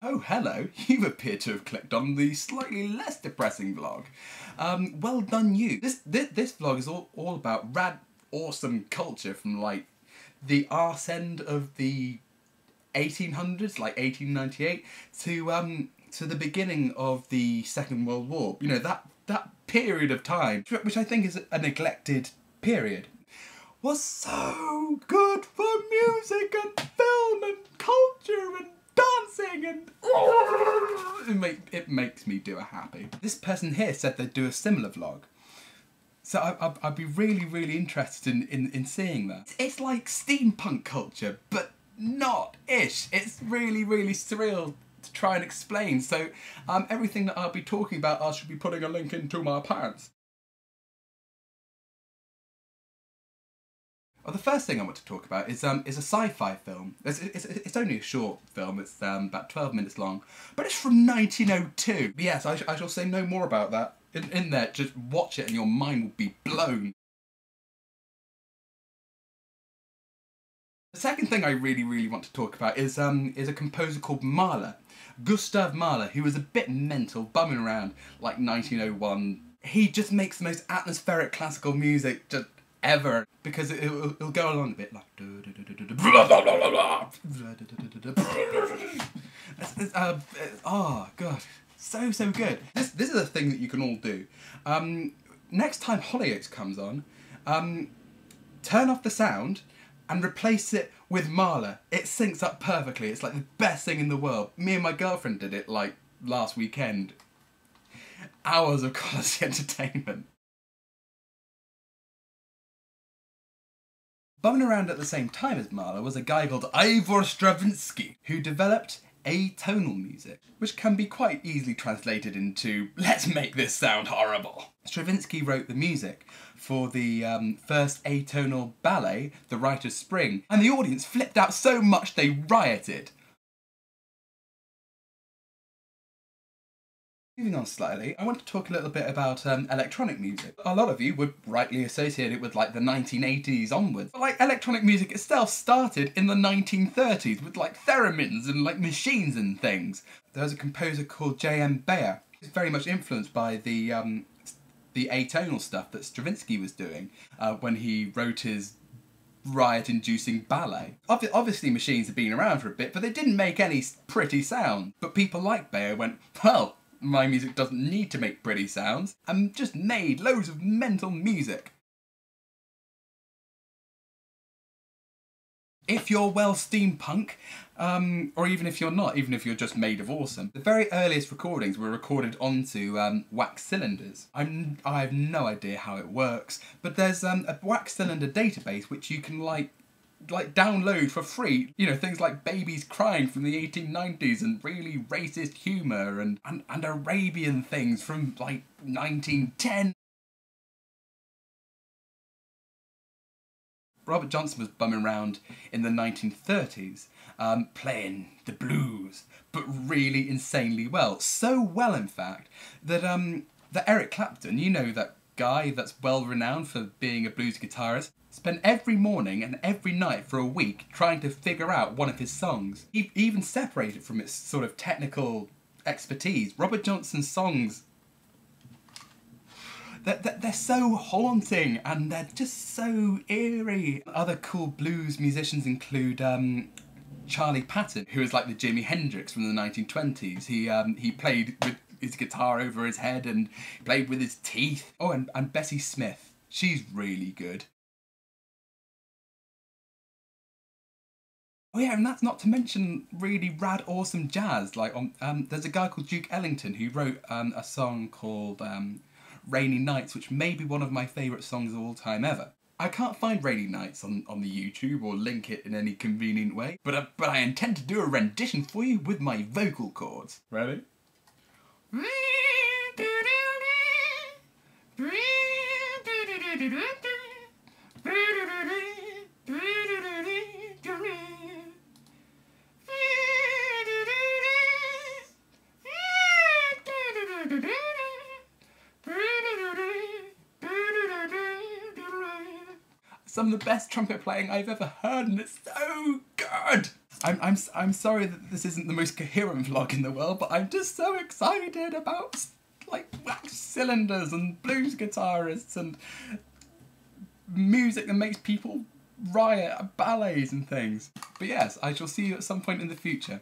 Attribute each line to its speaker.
Speaker 1: Oh, hello. You appear to have clicked on the slightly less depressing vlog. Well done you. This vlog is all about rad, awesome culture from, like, the arse end of the 1800s, like 1898, to the beginning of the Second World War. You know, that period of time, which I think is a neglected period, was so good for music and film and culture and dancing, and it makes me do a happy. This person here said they'd do a similar vlog, so I'd be really interested in seeing that. It's like steampunk culture, but not-ish. It's really surreal to try and explain, so everything that I'll be talking about, I should be putting a link into my pants. Well, the first thing I want to talk about is a sci-fi film. It's only a short film. It's about 12 minutes long, but it's from 1902. But yes, I shall say no more about that. In there, just watch it and your mind will be blown. The second thing I really want to talk about is a composer called Mahler, Gustav Mahler, who was a bit mental, bumming around like 1901. He just makes the most atmospheric classical music just ever, because it'll go along a bit like oh god, so good. This is a thing that you can all do. Next time Hollyoaks comes on, turn off the sound and replace it with Mahler. It syncs up perfectly. It's like the best thing in the world. Me and my girlfriend did it like last weekend. Hours of quality entertainment. Bumming around at the same time as Mahler was a guy called Stravinsky, who developed atonal music, which can be quite easily translated into, let's make this sound horrible. Stravinsky wrote the music for the first atonal ballet, The Rite of Spring, and the audience flipped out so much they rioted. Moving on slightly, I want to talk a little bit about electronic music. A lot of you would rightly associate it with like the 1980s onwards. But like electronic music itself started in the 1930s with like theremins and like machines and things. There was a composer called J.M. Beyer. He's very much influenced by the atonal stuff that Stravinsky was doing when he wrote his riot-inducing ballet. Obviously machines have been around for a bit, but they didn't make any pretty sound. But people like Beyer went, well, my music doesn't need to make pretty sounds, and just made loads of mental music. If you're well steampunk, or even if you're not, even if you're just made of awesome, the very earliest recordings were recorded onto wax cylinders. I have no idea how it works, but there's a wax cylinder database which you can like download for free. You know, things like babies crying from the 1890s and really racist humour and Arabian things from like 1910. Robert Johnson was bumming around in the 1930s, playing the blues, but really insanely well. So well, in fact, that Eric Clapton, you know, that guy that's well renowned for being a blues guitarist, spent every morning and every night for a week trying to figure out one of his songs. He even separated from its sort of technical expertise. Robert Johnson's songs, they're so haunting and they're just so eerie. Other cool blues musicians include Charley Patton, who is like the Jimi Hendrix from the 1920s. He played with his guitar over his head and played with his teeth. Oh, and Bessie Smith. She's really good. Oh yeah, and that's not to mention really rad, awesome jazz. Like there's a guy called Duke Ellington who wrote a song called Rainy Nights, which may be one of my favourite songs of all time ever. I can't find Rainy Nights on the YouTube or link it in any convenient way, but I intend to do a rendition for you with my vocal cords. Ready? Some of the best trumpet playing I've ever heard, and it's so good! I'm sorry that this isn't the most coherent vlog in the world, but I'm just so excited about like wax cylinders and blues guitarists and music that makes people riot at ballets and things. But yes, I shall see you at some point in the future.